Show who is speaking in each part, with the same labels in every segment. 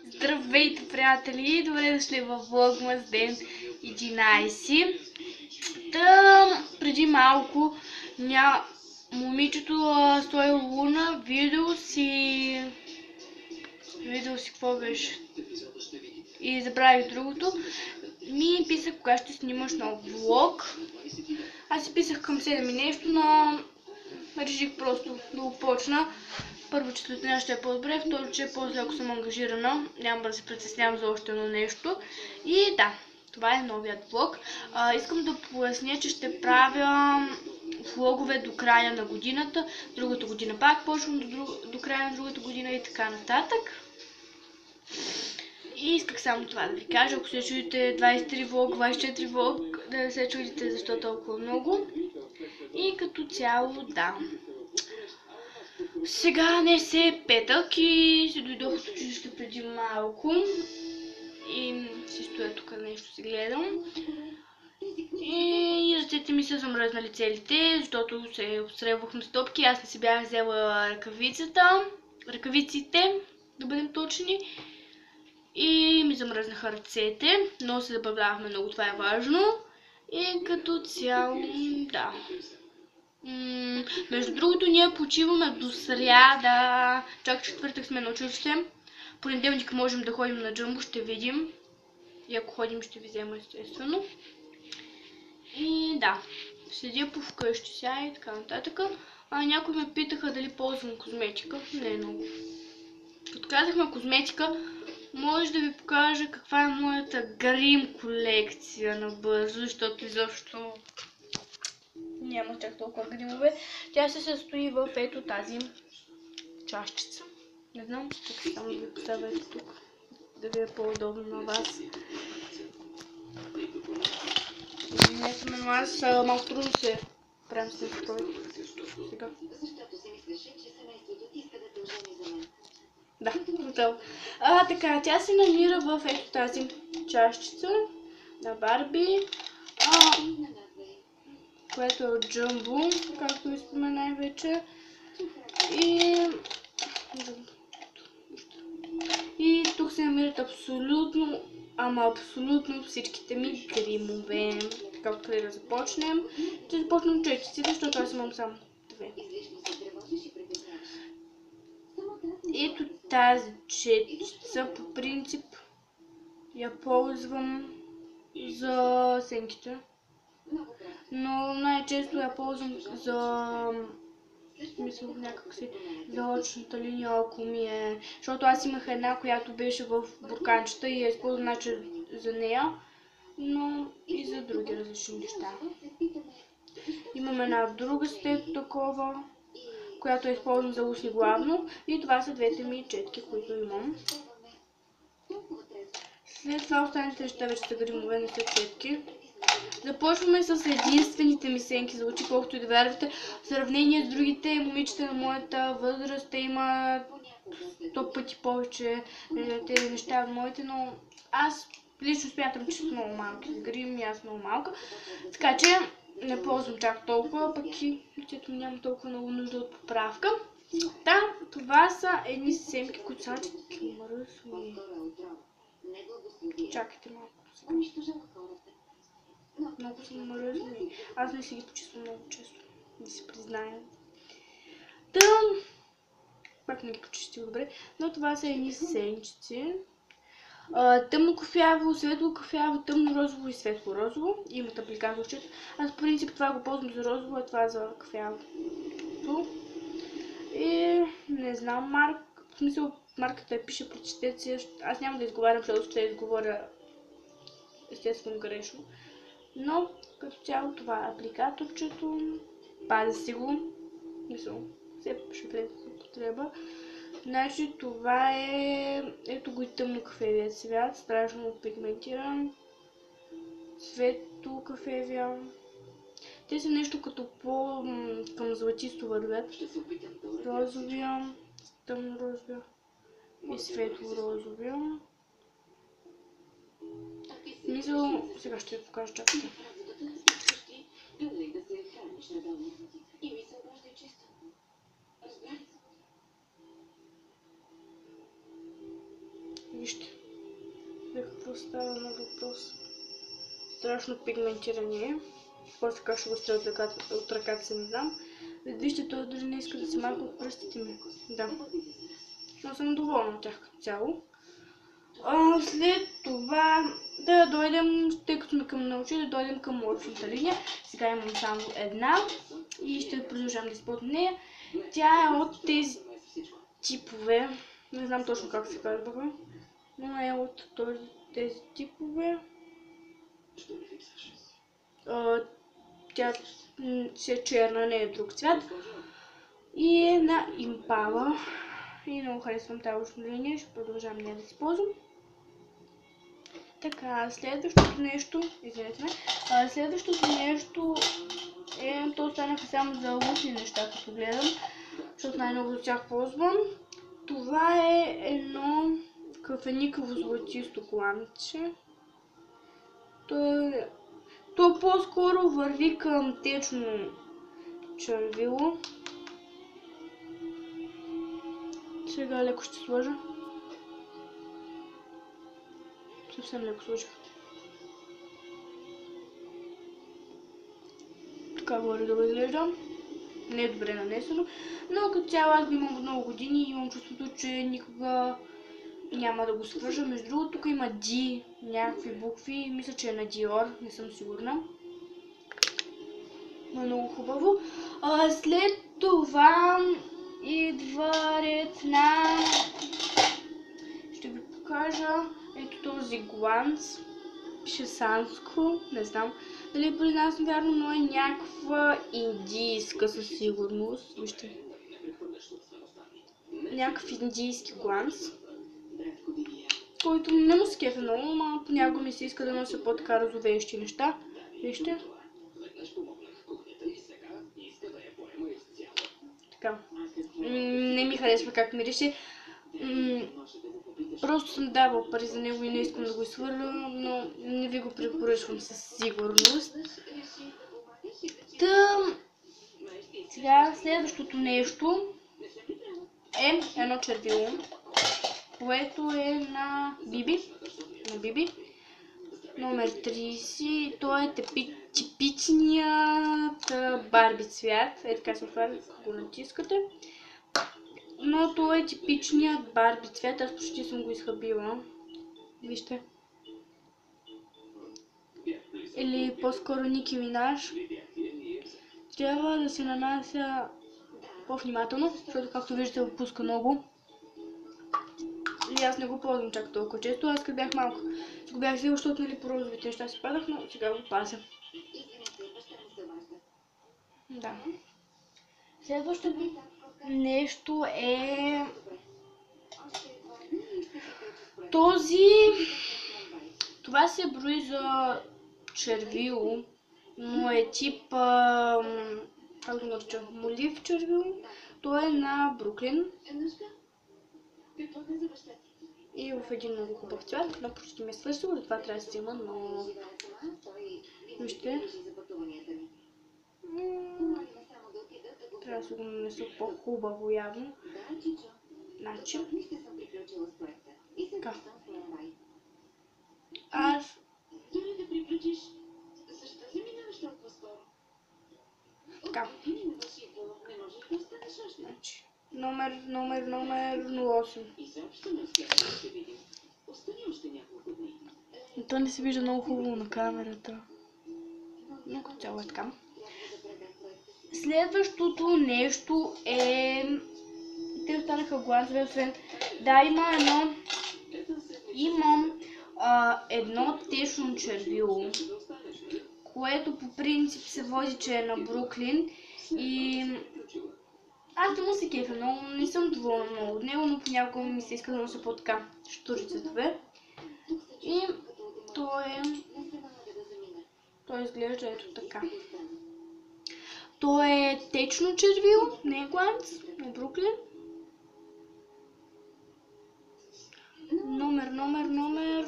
Speaker 1: Здравейте, приятели! Добре дошли в Влогмас ден 11. Преди малко момичето Стоя Луна видео си какво беше? И забравих другото. Ми писах кога ще снимаш нов влог. Аз си писах към 7 и нещо, но реших просто да го почна. Първо, че след нея ще е по-добре, второ, че после ако съм ангажирана, няма да се притеснявам за още едно нещо. И да, това е новият влог. Искам да поясня, че ще правя влогове до края на годината, другата година пак почвам до края на другата година и така нататък. И исках само това да ви кажа, ако се чудите 23 влог, 24 влог, да не се чудите защо толкова много. И като цяло, да. Сега днес е петък и си дойдох от училище преди малко и си стоя тук нещо си гледам. И ръцете ми са замръзнали целите, защото се обстрелвахме с топки. Аз не си бях взела ръкавиците, да бъдем точни. И ми замръзнаха ръцете, но се забавлявахме много, това е важно. И като цяло, да. Между другото, ние почиваме до сряда, чак четвъртък сме на училище. Понеделник можем да ходим на джамбо, ще видим. И ако ходим, ще ви взема естествено. И да, седя по вкъщи сега и така нататък. Някои ме питаха дали ползвам козметика. Не много. Като казахме козметика, може да ви покажа каква е моята грим колекция набързо, защото изобщо няма чак толкова гримове. Тя се състои в ето тази чашчица. Не знам, чакай само да ви поставя ето тук, да ви е по-удобно на вас. Не съм, но аз малко трудно се правим с тези проекти. Сега. Да, готово. Така, тя се намира в ето тази чашчица на Барби, което е от Jumbo, както ви споменах вече. И тук се намират абсолютно, абсолютно всичките ми гримове. Така, откъде да започнем? Ще започнем четиците, защото аз имам само две. Ето тази четица по принцип я ползвам за сенките, но най-често я ползвам за за очната линия, ако ми е, защото аз имах една, която беше в бурканчета и я използвам значи за нея, но и за други различни неща. Имам една друга степ такова, която използвам за устни главно, и това са двете ми четки, които имам. След това останалите неща вече са гримове, не са четки. Започваме с единствените ми сенки за очи, колкото и да вярвате. В сравнение с другите момичета на моята възраст, те имат 100 пъти повече тези неща от моите, но аз лично смятам, че са много малки за грим и аз много малка. Така че не ползвам чак толкова, пък и лицето ми няма толкова много нужда от поправка. Да, това са едни семки, които са такива мръсни. Чакайте малко сега. Много са мръсни. Аз не си ги почиствам много често, да си призная. Пак не ги почистих добре, но това са едни сенчици. Тъмно кафяво, светло кафяво, тъмно розово и светло розово. Имат апликаторчета. Аз по принцип това го ползвам за розово, а това за кафяво. И не знам в смисъл марката пише, прочетете си. Аз няма да изговарям, защото ще изговоря естествено грешно. Но като цяло това е апликаторчето. Пази си го. Мисъл, все ще влезе в употреба. Значи това е, ето го и тъмно кафевия цвят, страшно пигментиран, светло кафевия. Те са нещо като към златисто вървят. Розовия, тъмно розовия и светло розовия. Мисъл, сега ще ви покажа, чакайте. Вижте. За какво става на въпрос. Страшно пигментиране. После как ще го стря от ръката си, не знам. Вижте, той дори не иска да се маха от пръстите ми. Да. Но съм доволна от тях като цяло. След това да дойдем, тъй като сме към научи, да дойдем към младшата линия. Сега имам само една и ще продължавам да използвам нея. Тя е от тези типове. Не знам точно как се казваха, но е от тези типове. Тя си е черна, не е друг цвят. И е на Impala. И много харесвам тази линия, ще продължавам нея да си ползвам. Така, следващото нещо, извинете ме, следващото нещо е, то останаха само за лучни неща, като гледам, защото най-много от тях ползвам. Това е едно кафеникаво златисто кланче. То по-скоро върви към течно червило. Сега леко ще сложа. Съвсем леко сложих. Така горе да изглежда. Не е добре нанесено. Но като цяло аз го имам много години и имам чувството, че никога няма да го свържа. Между другото, тук има D, някакви букви. Мисля, че е на Dior, не съм сигурна. Но е много хубаво. След това идва ред на... Ще ви покажа. Ето този гланц. Пише санско. Не знам дали е произнасям вярно, но е някаква индийска със сигурност. Вижте. Някакъв индийски гланц, който не му се кефе много, но понякога ми се иска да нося по-така розовеещи неща. Вижте. Така. Не ми харесва как мирише. Просто съм давал пари за него и не искам да го изхвърля, но не ви го препоръчвам със сигурност. Сега следващото нещо е едно червило, което е на Биби, номер 30. То е типичният Барби цвят. Е така се отваря, ако го натискате. Но то е типичният Барби цвят, аз почти съм го изхабила. Вижте. Или по-скоро Ники Минаж. Трябва да се нанася по-внимателно, защото както виждате отпуска много. И аз не го ползвам чак толкова често, аз като бях малко го бях взела, защото нали по розовите неща си падах, но сега го пазя. Да. Следващото нещо е това се брои за червило, но е тип как го нарича, молив червило. То е на Бруклин и в един много хубав цвят, но почти ме свършило, затова трябва да си има, но вижте. Трябва да се го нанеса по-хубаво явно. Значи. Така. Аз... Така. Значи. Номер 08. То не се вижда много хубаво на камерата. Но като цяло е така. Следващото нещо е... Те останаха гланцове, освен... Да, имам едно течно червило, което по принцип се води, че е на Бруклин и аз не му се кефя много, не съм доволна много от него, но понякога ми се иска да нося по-така щури цветове. И той изглежда ето така. То е течно червило, не е гланц, на Бруклин. Номер,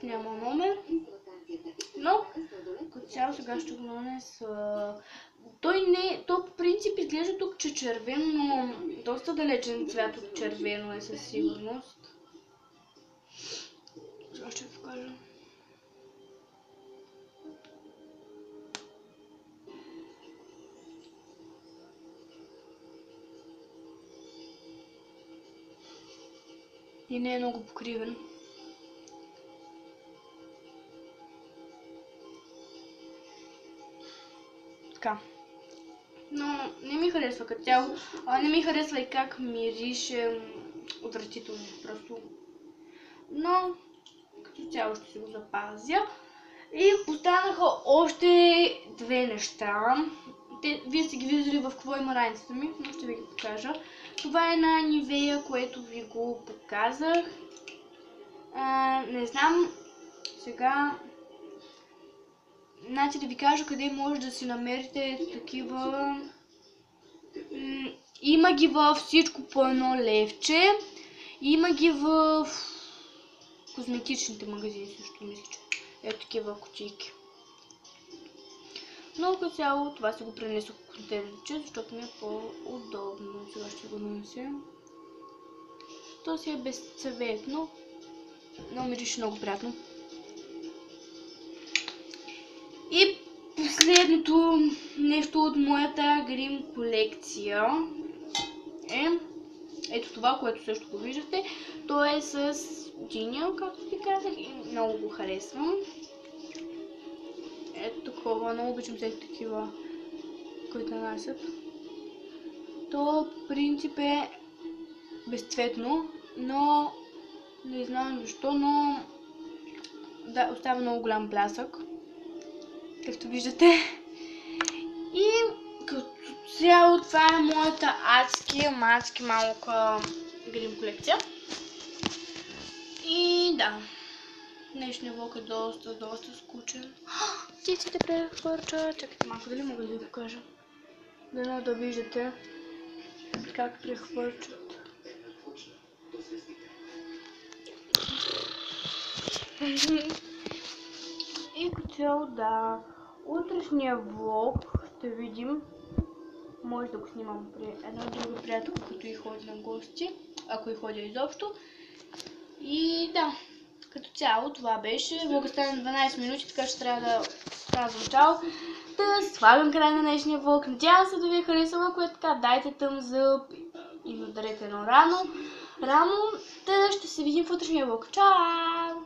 Speaker 1: няма номер. Но, като цяло сега ще го нанеса. То по принцип изглежда тук, че червено, но доста далечен цвят от червено е със сигурност. И не е много покривен. Така. Но не ми харесва като цяло. Не ми харесва и как мирише отвратително просто. Но като цяло ще си го запазя. И останаха още две неща. Вие сте ги виждали в какво има раницата ми, но ще ви ги покажа. Това е на Nivea, което ви го показах. Не знам сега. Значи да ви кажа къде може да си намерите такива. Има ги във всичко по едно левче. Има ги в козметичните магазини също мисля, че ето такива кутийки. Но като цяло това си го пренесох в контейнерче, защото ми е по-удобно. Сега ще го нанеся. То си е безцветно, но мирише много приятно. И последното нещо от моята грим колекция е ето това, което също го виждате. То е с джиния, както ви казах, и много го харесвам. Ето такова, много обичам всеки такива, които нанасят. То по принцип е безцветно, но не знам защо, но да, остава много голям блясък, както виждате. И като цяло това е моята адски малка грим колекция. И да, днешния влог е доста скучен. Птиците прехвърчат. Чакайте малко, дали мога да ви покажа? Дано да виждате как прехвърчат. И като цяло да, утрешния влог ще видим. Може да го снимам при една друга приятелка, като и ходи на гости, ако и ходя изобщо. И да, като цяло това беше. Влогът стана 12 минути, така че трябва да казвам чао. Да слагам край на днешния влог. Надявам се да ви е харесало, ако е така, дайте thumbs up и ударете едно рамо. Да ще се видим в утрешния влог. Чао!